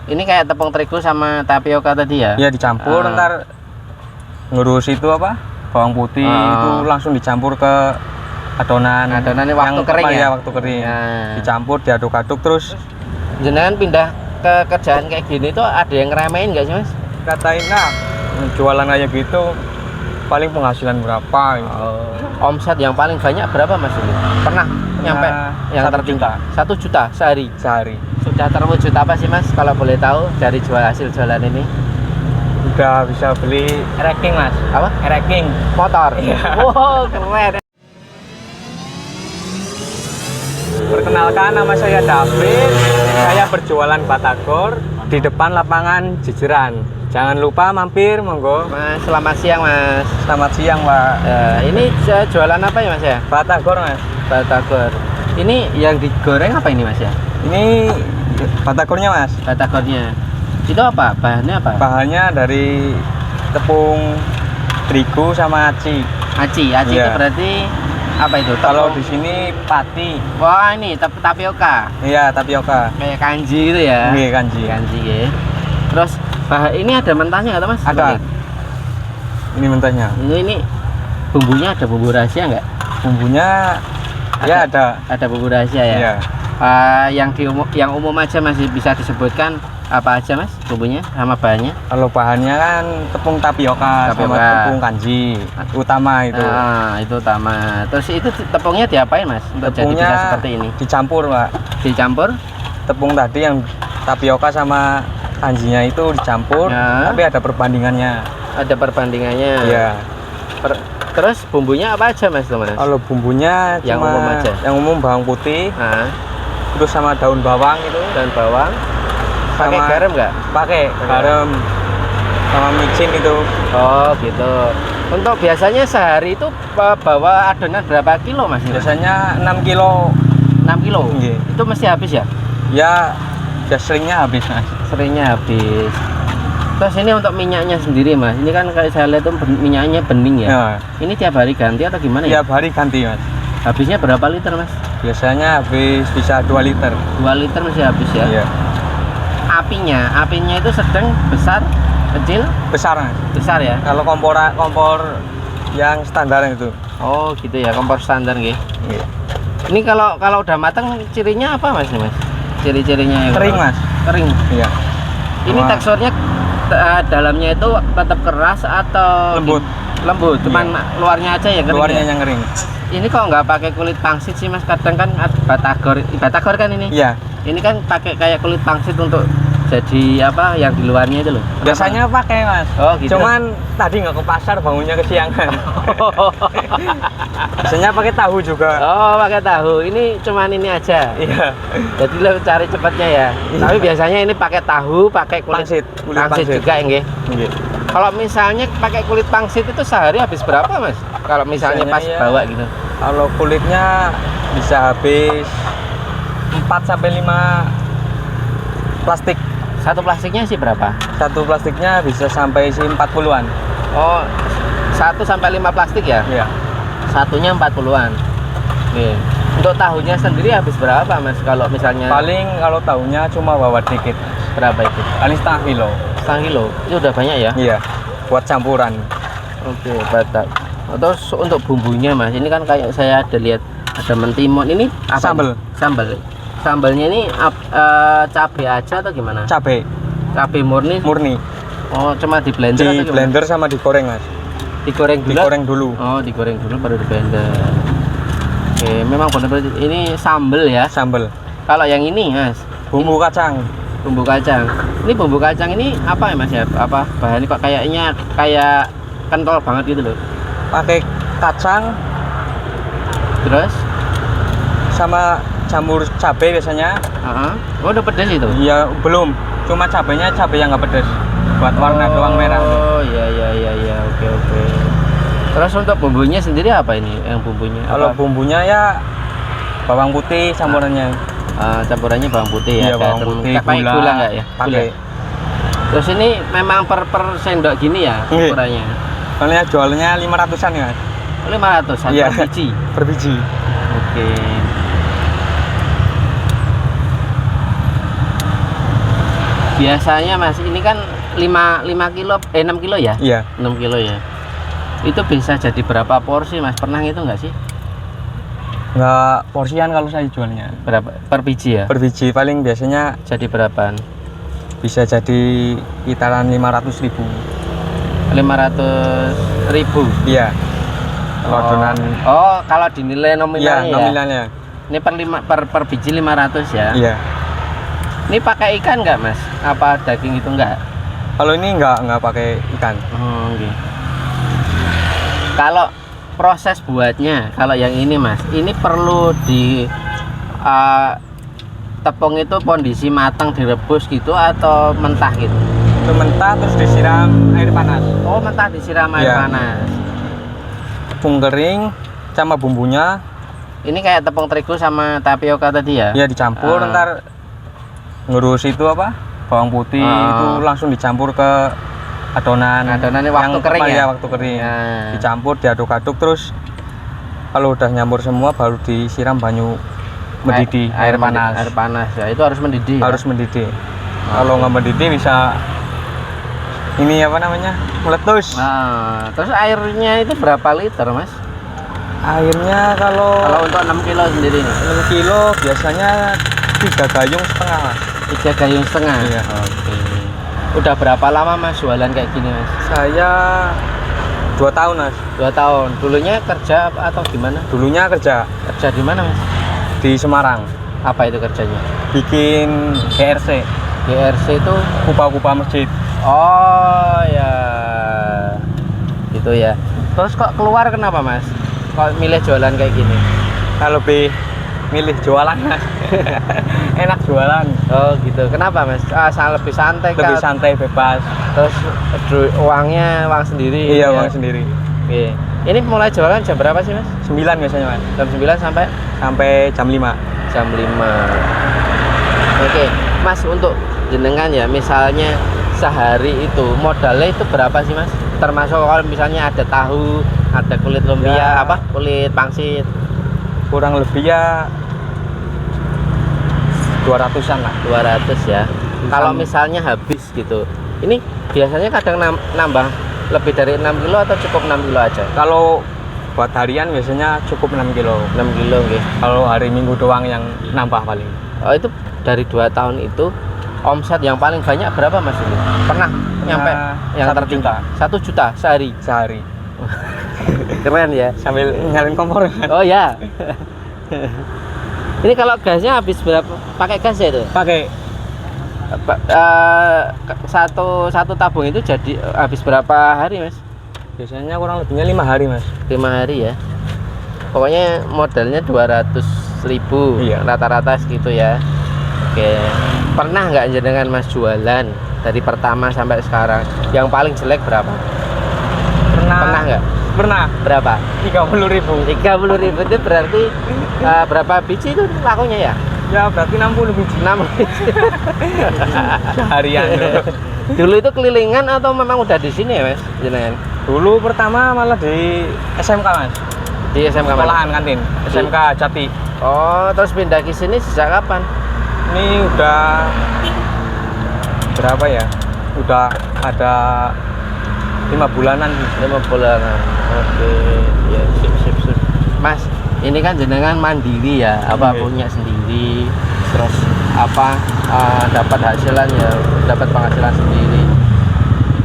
Ini kayak tepung terigu sama tapioka tadi ya? Iya, dicampur ntar ngurus itu apa? Bawang putih itu langsung dicampur ke adonan. Adonannya waktu kering ya? Waktu kering. Dicampur, diaduk-aduk terus. Jenengan pindah ke kerjaan kayak gini tuh ada yang ngeremehin nggak sih Mas? Katain jualan aja gitu paling penghasilan berapa gitu. Omset yang paling banyak berapa Mas ini? Pernah nyampe yang 1 juta. 1 juta sehari? Sehari. Sudah terwujud apa sih Mas kalau boleh tahu dari hasil jualan ini? Udah bisa beli racking Mas. Apa? Racking Motor? Wow, keren. Perkenalkan, nama saya David. Saya berjualan batagor di depan lapangan Jejeran. Jangan lupa mampir, monggo. Mas, selamat siang Mas. Selamat siang Pak. Ini jualan apa ya Mas ya? Batagor Mas. Batagor. Ini yang digoreng apa ini Mas ya? Ini batagornya Mas. Batagornya. Itu apa? Bahannya apa? Bahannya dari tepung terigu sama aci. Aci itu berarti apa itu? Kalau di sini pati. Wah, ini tapioka. Iya, tapioka. Kayak kanji gitu ya? Iya, kanji. Kanji ya. Terus ini ada mentahnya nggak Mas? Ada. Ini mentahnya. Ini bumbunya ada bumbu rahasia nggak? Bumbunya ya ada. Ada bumbu rahasia ya? Iya. Yang umum aja masih bisa disebutkan apa aja Mas bumbunya sama bahannya? Kalau bahannya kan tepung tapioka sama tepung kanji utama itu. Itu utama. Terus itu tepungnya diapain Mas untuk tepungnya jadi bisa seperti ini? Dicampur Pak. Dicampur? Tepung tadi yang tapioka sama kanjinya itu dicampur, tapi ada perbandingannya. Ada perbandingannya. Iya. Terus bumbunya apa aja Mas Mas? Kalau bumbunya yang cuma umum aja. Yang umum bawang putih. Terus sama daun bawang itu. Daun bawang. Pakai garam nggak? Pakai garam sama micin itu. Oh gitu. Untuk biasanya sehari itu bawa adonan berapa kilo Mas? Biasanya 6 kilo. 6 kilo? Iya. Itu mesti habis ya? Ya seringnya habis Mas. Seringnya habis. Terus ini untuk minyaknya sendiri Mas. Ini kan kayak saya lihat tuh minyaknya bening ya. Ini tiap hari ganti atau gimana ya? Tiap hari ganti Mas. Habisnya berapa liter Mas? Biasanya habis bisa 2 liter. 2 liter masih habis ya? Iya. Apinya itu sedang, besar, kecil? Besar Mas. Besar ya? Kalau kompor yang standar itu. Oh gitu ya, kompor standar gitu. Iya. Ini kalau udah matang cirinya apa Mas? Ciri-cirinya yang kering Mas. Kering. Iya. Ini teksturnya dalamnya itu tetap keras atau lembut? Lembut, cuman luarnya aja yang kering. Luarnya ya? yang kering. Ini kok nggak pakai kulit pangsit sih Mas? Kadang kan batagor kan ini? Iya. Ini kan pakai kayak kulit pangsit untuk jadi apa yang di luarnya itu loh. Biasanya pakai Mas. Oh gitu. Cuman tadi nggak ke pasar, bangunnya kesiangan. Biasanya pakai tahu juga. Oh pakai tahu. Ini cuman ini aja. Iya. Jadi lo cari cepatnya ya. Iya. Tapi biasanya ini pakai tahu, pakai kulit pangsit juga enggak? Iya. Kalau misalnya pakai kulit pangsit itu sehari habis berapa Mas? Kalau misalnya pas bawa gitu. Kalau kulitnya bisa habis 4 sampai 5 plastik. Satu plastiknya sih berapa? Satu plastiknya bisa sampai 40-an. Oh, 1 sampai 5 plastik ya? Iya. Satunya 40-an. Oke. Untuk tahunya sendiri habis berapa Mas? Kalau misalnya paling kalau tahunya cuma bawa dikit. Berapa itu? Paling setengah kilo. Setengah kilo? Itu udah banyak ya? Iya. Buat campuran. Oke, batak. Terus untuk bumbunya Mas, ini kan kayak saya ada lihat ada mentimun. Ini apa? Sambal. Sambalnya ini cabai aja atau gimana? Cabai murni. Oh, cuma di blender atau gimana? Di blender sama digoreng Mas. Digoreng dulu? Oh, digoreng dulu baru di blender. Oke, memang benar-benar ini sambal ya? Sambal. Kalau yang ini Mas? Bumbu kacang. Ini bumbu kacang ini apa ya Mas ya? Apa bahannya kok kayaknya kayak kental banget gitu loh? Pakai kacang. Terus? Sama campur cabai biasanya. Oh udah pedas itu? Iya belum, cuma cabainya cabai yang nggak pedas buat warna doang merah. Oh iya oke. Terus untuk bumbunya sendiri apa ini yang bumbunya? Kalau bumbunya ya bawang putih campurannya. Campurannya bawang putih ya? Iya bawang putih, pakai gula nggak ya? Pakai. Terus ini memang per sendok gini ya ukurannya? Soalnya jualnya 500-an ya Mas. 500-an iya. Per biji? Oke. Biasanya Mas, ini kan 5 kilo, 6 kilo ya? Iya. 6 kilo ya. Itu bisa jadi berapa porsi Mas? Pernah itu nggak sih? Nggak porsian kalau saya jualnya. Berapa per biji ya? Per biji paling biasanya Jadi berapaan? bisa jadi kitaran 500.000. 500.000. Iya. Kalau adonan. Oh, kalau dinilai Iya, nominalnya ya? nominalnya. Ini per biji 500 ya? Iya. Ini pakai ikan nggak Mas? Apa daging itu nggak? Kalau ini nggak pakai ikan. Oke. Kalau proses buatnya, kalau yang ini Mas, ini perlu di tepung itu kondisi matang direbus gitu atau mentah gitu? Itu mentah terus disiram air panas. Oh, mentah disiram air Iya. panas. Tepung kering sama bumbunya Ini kayak tepung terigu sama tapioka tadi ya? ya dicampur, ntar ngurus itu apa? Bawang putih itu langsung dicampur ke adonannya waktu kering ya? Waktu kering. Ya. Dicampur, diaduk-aduk terus kalau udah nyampur semua baru disiram banyu mendidih, air panas. Air panas ya, itu harus mendidih. Harus mendidih. Kalau nggak mendidih bisa ini apa namanya? Meletus. Nah, terus airnya itu berapa liter Mas? Airnya kalau Untuk 6 kilo sendiri nih? 6 kilo biasanya 3 gayung setengah Mas. 3 gayung setengah? Iya. Oke. Udah berapa lama Mas jualan kayak gini Mas? Saya 2 tahun Mas. 2 tahun. Dulunya kerja atau gimana? Dulunya kerja Kerja di mana Mas? di Semarang. Apa itu kerjanya? Bikin GRC, GRC itu? kupa-kupa masjid. Oh ya, gitu ya. Terus kok keluar kenapa Mas? Kok milih jualan kayak gini? Saya lebih milih jualan Mas. Enak jualan. Oh gitu. Kenapa Mas? Lebih santai Lebih kah? santai, bebas. Terus uangnya uang sendiri. Iya, ya? uang sendiri. Oke. Ini mulai jualan jam berapa sih Mas? 9 biasanya Mas. Jam 9 sampai Sampai jam 5. jam 5. Oke, Mas, untuk jenengan ya, misalnya sehari itu modalnya itu berapa sih Mas? Termasuk kalau misalnya ada tahu, ada kulit lumpia, Ya. kulit pangsit, Kurang lebih ya 200-an lah. 200 ya. Kalau misalnya habis gitu, ini biasanya kadang nambah lebih dari 6 kilo atau cukup 6 kilo aja? Kalau buat harian biasanya cukup 6 kilo. 6 kilo nggih. Kalau hari Minggu doang yang nambah paling. Oh, itu dari 2 tahun itu omset yang paling banyak berapa Mas ini? Pernah nyampe yang 1 tertinggi? juta. 1 juta sehari. Sehari. Keren ya. Sambil nyalin kompor. Oh ya. Ini kalau gasnya habis berapa? Pakai gas ya itu? Pakai Satu tabung itu jadi habis berapa hari Mas? biasanya kurang lebihnya 5 hari Mas. 5 hari ya. Pokoknya modalnya 200.000 Iya. rata-rata segitu ya. Oke. Pernah nggak jenengan Mas jualan dari pertama sampai sekarang yang paling jelek berapa? Pernah nggak? Pernah. Berapa? 30.000. 30.000 itu berarti berapa biji itu lakunya ya? Ya berarti 60 biji. 6 biji. Seharian. Dulu itu kelilingan atau memang udah di sini ya Mas jenengan? Dulu pertama malah di SMK Mas. Di SMK mana? Sekolahan kantin. SMK Jati. Oh, terus pindah ke sini sejak kapan? Ini udah berapa ya? Udah ada 5 bulanan. 5 bulanan. Oke, ya sip. Mas, ini kan jenengan mandiri ya, Iya. punya sendiri, terus dapat hasilan ya, dapat penghasilan sendiri.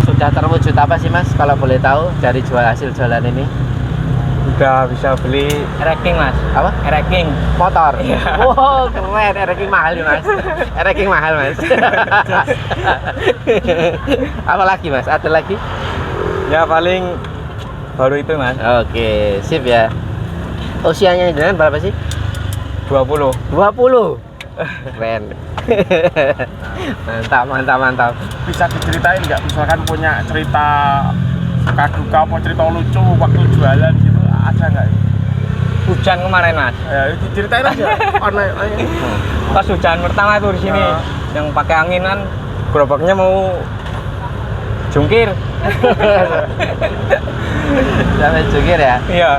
Sudah terwujud apa sih Mas, kalau boleh tahu dari hasil jualan ini? Udah bisa beli ranking Mas. Apa? Ranking. Motor. Iya. Wow, keren. Ranking mahal nih Mas. Ranking mahal Mas. Apa lagi Mas? Ada lagi? Ya paling baru itu Mas. Oke, sip ya. Usianya jenengan berapa sih? 20. 20. Keren. Mantap. Bisa diceritain nggak, misalkan punya cerita suka duka apa cerita lucu waktu jualan gitu, ada nggak? Hujan kemarin Mas. Ya itu ceritain aja. Pas hujan pertama itu di sini yang pakai angin kan gerobaknya mau jungkir. Sampai jungkir ya. Iya.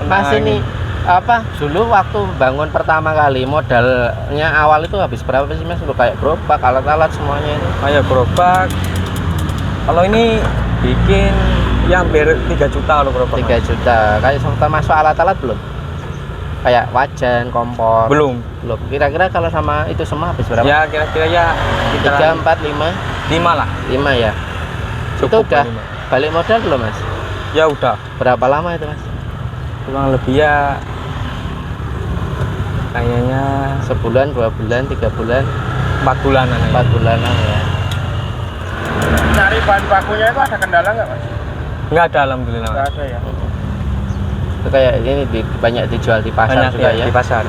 Mas, ini apa dulu waktu bangun pertama kali modalnya awal itu habis berapa sih mas? Untuk kayak gerobak, alat-alat semuanya itu? Kayak gerobak. Kalau ini bikin ya hampir 3 juta loh gerobak. 3 juta. Kayak termasuk alat-alat belum? Kayak wajan, kompor. Belum. Kira-kira kalau sama itu semua habis berapa? Ya kira-kira ya 3, 4, 5? 5 lah. 5 ya. Cukup itu udah lah, 5. balik modal belum mas? Ya udah. Berapa lama itu mas? Kurang lebih ya kayaknya Sebulan, 2 bulan, 3 bulan, 4 bulanan aja. 4 bulanan ya. Cari bahan bakunya itu ada kendala nggak mas? Nggak ada alhamdulillah. Nggak Mas. ada ya. Itu kayak ini banyak dijual di pasar Banyak juga ya. di pasar.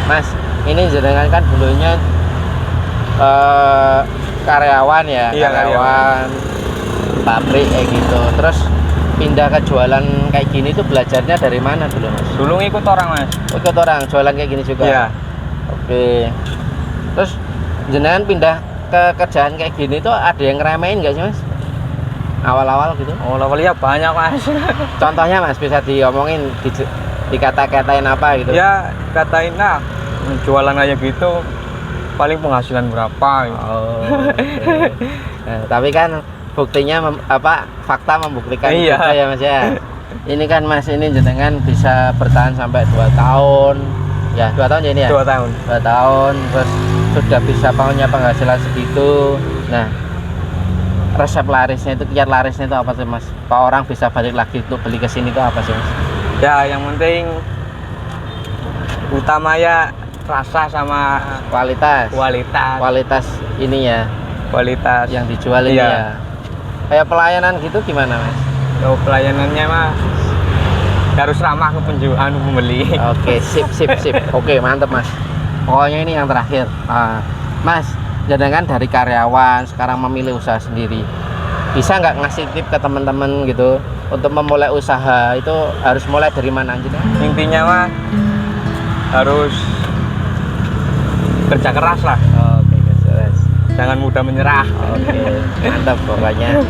Mas, ini jenengan kan dulunya karyawan ya, Iya, karyawan pabrik kayak gitu. Terus pindah ke jualan kayak gini tuh belajarnya dari mana dulu mas? Dulu ngikut orang mas. Ikut orang jualan kayak gini juga? Iya. Oke. Terus jenengan pindah ke kerjaan kayak gini tuh ada yang ngeremehin nggak sih mas? Awal-awal gitu? Awal-awal ya banyak mas. Contohnya mas bisa diomongin, dikata-katain apa gitu? Ya katain lah jualan aja gitu paling penghasilan berapa gitu. Oh, oke. Nah, tapi kan buktinya fakta membuktikan Iya. juga ya mas ya. Ini kan mas ini jenengan bisa bertahan sampai 2 tahun ya, 2 tahun ya ini ya? 2 tahun. 2 tahun terus sudah bisa punya penghasilan segitu. Nah resep larisnya itu, kiat larisnya itu apa sih mas? Pak orang bisa balik lagi untuk beli ke sini itu apa sih mas? Ya yang penting utama ya rasa sama kualitas ini ya kualitas yang dijual ini Iya. ya. Kayak pelayanan gitu gimana mas? Kalau pelayanannya mah harus ramah ke pembeli. Oke, sip. Oke, mantep mas. Pokoknya ini yang terakhir. Mas, jangan dari karyawan sekarang memilih usaha sendiri. Bisa nggak ngasih tip ke teman-teman gitu untuk memulai usaha itu harus mulai dari mana aja? Intinya mah harus kerja keras lah. Oke, guys. Jangan mudah menyerah. Oke, mantap pokoknya.